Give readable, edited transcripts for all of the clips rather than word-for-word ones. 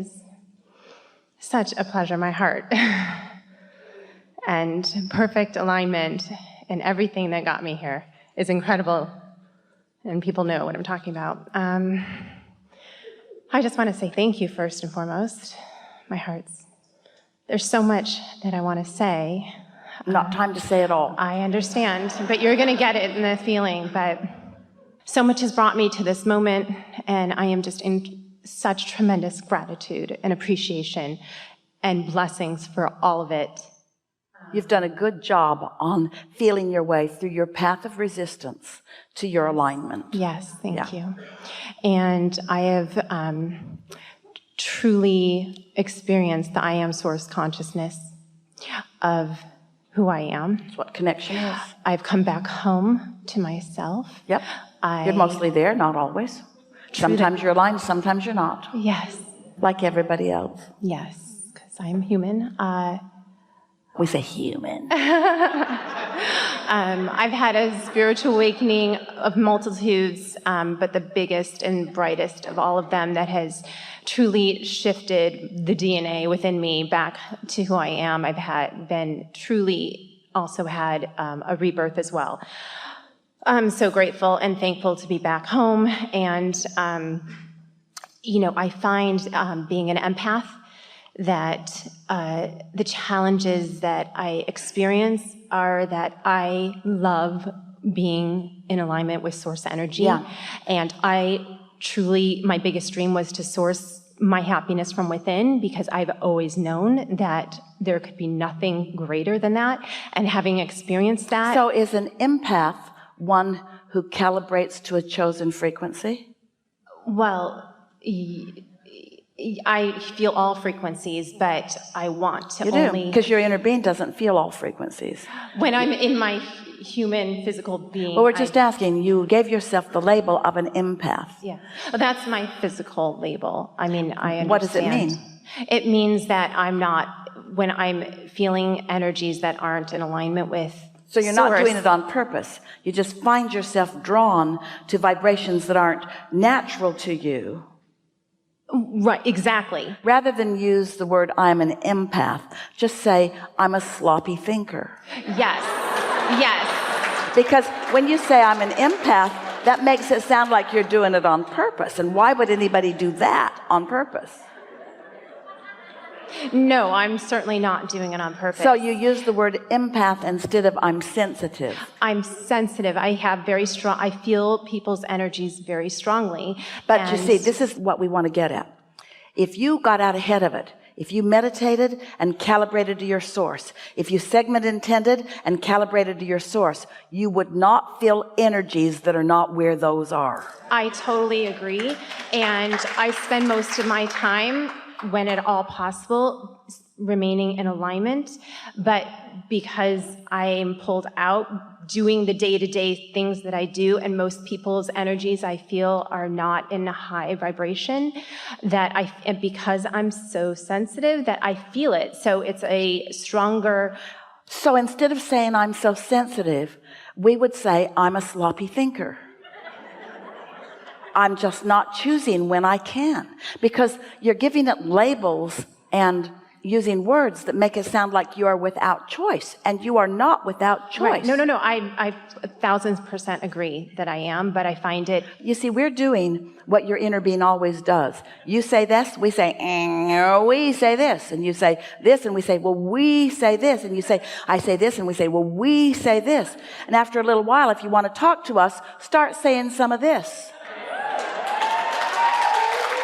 is such a pleasure, my heart. And perfect alignment and everything that got me here is incredible. And people know what I'm talking about. I just want to say thank you first and foremost, my hearts. There's so much that I want to say. Not time to say it all. I understand, but you're going to get it in the feeling. But so much has brought me to this moment, and I am just in such tremendous gratitude and appreciation and blessings for all of it. You've done a good job on feeling your way through your path of resistance to your alignment. Yes, thank you. And I have truly experienced the I Am Source consciousness of who I am. That's what connection is. I've come back home to myself. Yep. You're mostly there, not always. Sometimes you're aligned, sometimes you're not. Yes. Like everybody else. Yes, because I'm human. We say human. I've had a spiritual awakening of multitudes, but the biggest and brightest of all of them that has truly shifted the DNA within me back to who I am. I've also had a rebirth as well. I'm so grateful and thankful to be back home. And, I find being an empath that the challenges that I experience are that I love being in alignment with source energy. Yeah. And my biggest dream was to source my happiness from within, because I've always known that there could be nothing greater than that. And having experienced that. So is an empath one who calibrates to a chosen frequency? Well, I feel all frequencies, but I want to only... Because your inner being doesn't feel all frequencies. When I'm in my human physical being... Well, we're just asking. You gave yourself the label of an empath. Yeah. Well, that's my physical label. I mean, I understand. What does it mean? It means that when I'm feeling energies that aren't in alignment with So you're not doing it on purpose. You just find yourself drawn to vibrations that aren't natural to you. Right, exactly. Rather than use the word I'm an empath, just say I'm a sloppy thinker. Yes, yes. Because when you say I'm an empath, that makes it sound like you're doing it on purpose. And why would anybody do that on purpose? No, I'm certainly not doing it on purpose. So you use the word empath instead of I'm sensitive. I'm sensitive. I feel people's energies very strongly. But you see, this is what we want to get at. If you got out ahead of it, if you meditated and calibrated to your source, if you segment intended and calibrated to your source, you would not feel energies that are not where those are. I totally agree. And I spend most of my time, when at all possible, remaining in alignment. But because I am pulled out doing the day-to-day things that I do, and most people's energies I feel are not in a high vibration, and because I'm so sensitive that I feel it. So it's a stronger... So instead of saying I'm so sensitive, we would say I'm a sloppy thinker. I'm just not choosing when I can, because you're giving it labels and using words that make it sound like you are without choice, and you are not without choice. Right. No. I 1,000% agree that I am, but I find it... You see, we're doing what your inner being always does. You say this, we say, we say this, and you say this, and we say, well, we say this, and you say, I say this, and we say, well, we say this. And after a little while, if you want to talk to us, start saying some of this.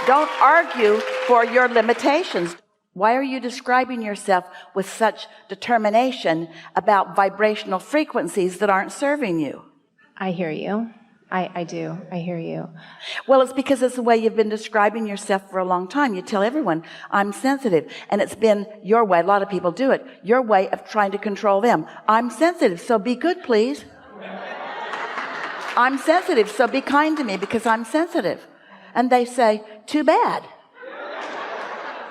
Don't argue for your limitations. Why are you describing yourself with such determination about vibrational frequencies that aren't serving you? I hear you. I do. I hear you. Well, it's because it's the way you've been describing yourself for a long time. You tell everyone, I'm sensitive. And it's been your way. A lot of people do it. Your way of trying to control them. I'm sensitive, so be good, please. I'm sensitive, so be kind to me because I'm sensitive. And they say, too bad.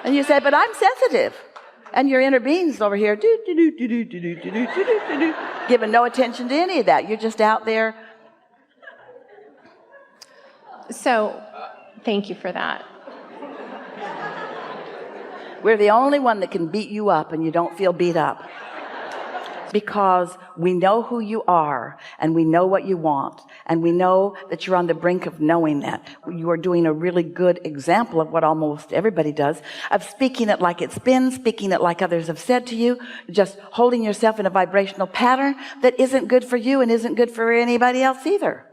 And you say, but I'm sensitive. And your inner being's over here, giving no attention to any of that. You're just out there. So, thank you for that. We're the only one that can beat you up and you don't feel beat up. Because we know who you are, and we know what you want, and we know that you're on the brink of knowing that. You are doing a really good example of what almost everybody does, of speaking it like it's been, speaking it like others have said to you, just holding yourself in a vibrational pattern that isn't good for you and isn't good for anybody else either.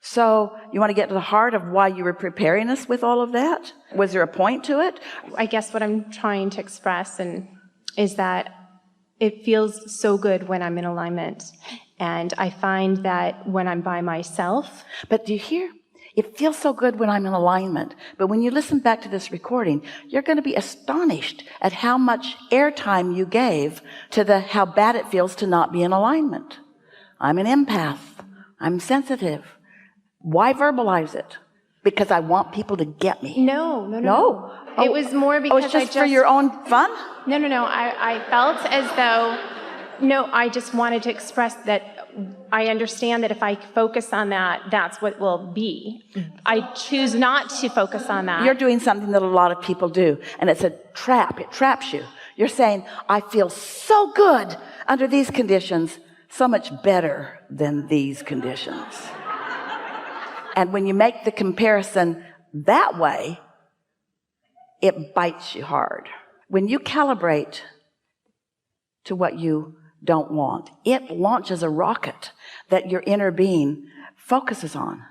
So you want to get to the heart of why you were preparing us with all of that? Was there a point to it? I guess what I'm trying to express is that it feels so good when I'm in alignment. And I find that when I'm by myself. But do you hear? It feels so good when I'm in alignment. But when you listen back to this recording, you're going to be astonished at how much airtime you gave to how bad it feels to not be in alignment. I'm an empath. I'm sensitive. Why verbalize it? Because I want people to get me. No. Oh, it was more because it's just for your own fun? No. I felt as though, I just wanted to express that I understand that if I focus on that, that's what will be. I choose not to focus on that. You're doing something that a lot of people do, and it's a trap. It traps you. You're saying, I feel so good under these conditions, so much better than these conditions. And when you make the comparison that way, it bites you hard. When you calibrate to what you don't want, it launches a rocket that your inner being focuses on.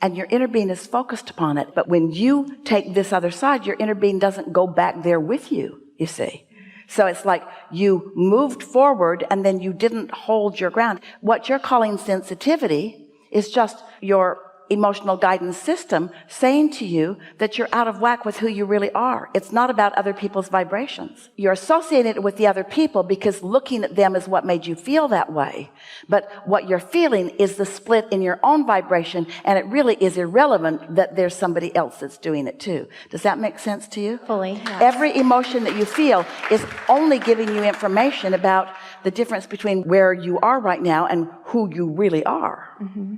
And your inner being is focused upon it. But when you take this other side, your inner being doesn't go back there with you, you see. So it's like you moved forward and then you didn't hold your ground. What you're calling sensitivity is just your emotional guidance system saying to you that you're out of whack with who you really are. It's not about other people's vibrations. You're associating it with the other people because looking at them is what made you feel that way. But what you're feeling is the split in your own vibration, and it really is irrelevant that there's somebody else that's doing it too. Does that make sense to you? Fully, yes. Every emotion that you feel is only giving you information about the difference between where you are right now and who you really are. Mm-hmm.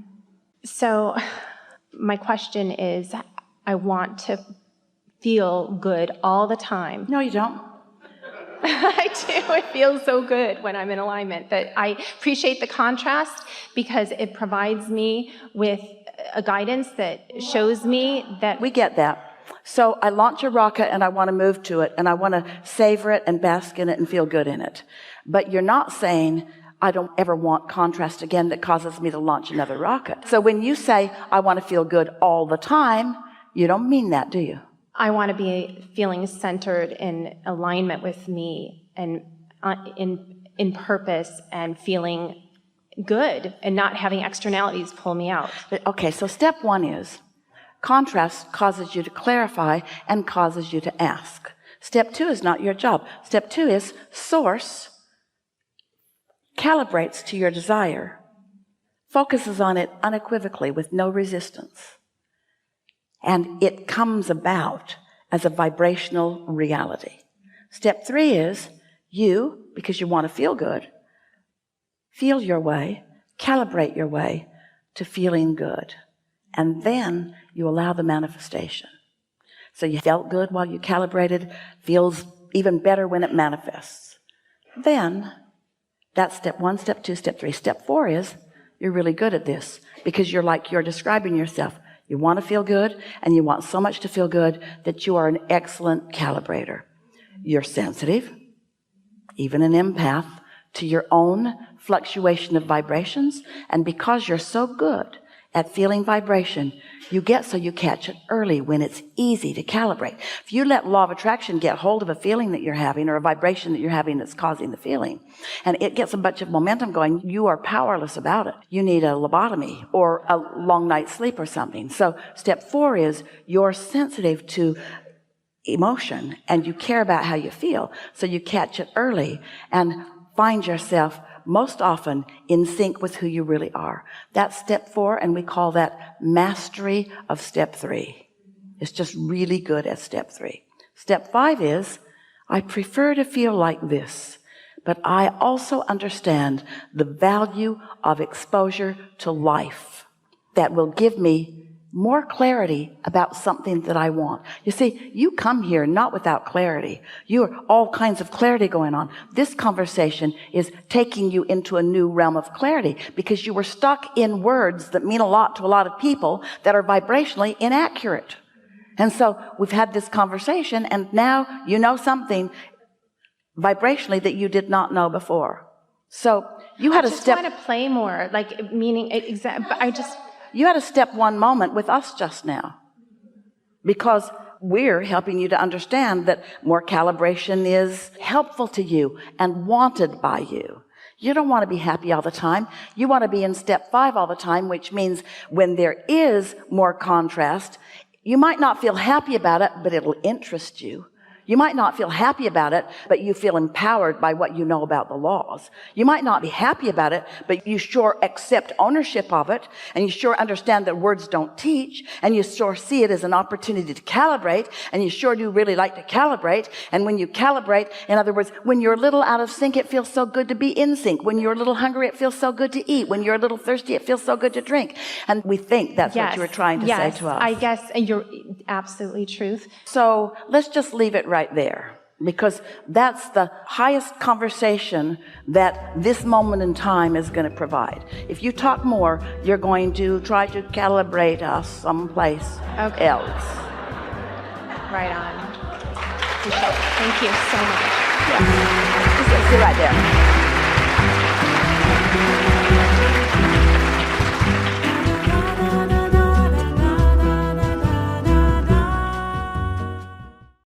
So my question is, I want to feel good all the time. No, you don't. I do. It feels so good when I'm in alignment. That I appreciate the contrast because it provides me with a guidance that shows me that... We get that. So I launch a rocket and I want to move to it and I want to savor it and bask in it and feel good in it. But you're not saying... I don't ever want contrast again that causes me to launch another rocket. So when you say, I want to feel good all the time, you don't mean that, do you? I want to be feeling centered in alignment with me and in purpose and feeling good and not having externalities pull me out. Okay, so step one is contrast causes you to clarify and causes you to ask. Step two is not your job. Step two is source calibrates to your desire, focuses on it unequivocally with no resistance. And it comes about as a vibrational reality. Step three is you, because you want to feel good, feel your way, calibrate your way to feeling good. And then you allow the manifestation. So you felt good while you calibrated, feels even better when it manifests. Then that's step one, step two, step three. Step four is you're really good at this because you're describing yourself. You want to feel good and you want so much to feel good that you are an excellent calibrator. You're sensitive, even an empath, to your own fluctuation of vibrations. And because you're so good at feeling vibration, you catch it early when it's easy to calibrate. If you let law of attraction get hold of a feeling that you're having or a vibration that you're having that's causing the feeling, and it gets a bunch of momentum going, you are powerless about it. You need a lobotomy or a long night's sleep or something. So step four is you're sensitive to emotion and you care about how you feel. So you catch it early and find yourself most often in sync with who you really are. That's step four, and we call that mastery of step three. It's just really good at step three. Step five is, I prefer to feel like this, but I also understand the value of exposure to life that will give me more clarity about something that I want. You see, you come here not without clarity. You are all kinds of clarity going on. This conversation is taking you into a new realm of clarity because you were stuck in words that mean a lot to a lot of people that are vibrationally inaccurate. And so we've had this conversation, and now you know something vibrationally that you did not know before. So you had I a just step. want to play more, like meaning You had a step one moment with us just now because we're helping you to understand that more calibration is helpful to you and wanted by you. You don't want to be happy all the time. You want to be in step 5 all the time, which means when there is more contrast, you might not feel happy about it, but it'll interest you. You might not feel happy about it, but you feel empowered by what you know about the laws. You might not be happy about it, but you sure accept ownership of it, and you sure understand that words don't teach, and you sure see it as an opportunity to calibrate, and you sure do really like to calibrate. And when you calibrate, in other words, when you're a little out of sync, it feels so good to be in sync. When you're a little hungry, it feels so good to eat. When you're a little thirsty, it feels so good to drink. And we think that's what you were trying to say to us. I guess you're absolutely truth. So let's just leave it right there, because that's the highest conversation that this moment in time is going to provide. If you talk more, you're going to try to calibrate us someplace else. Right on. Thank you so much. Yeah. Just sit right there.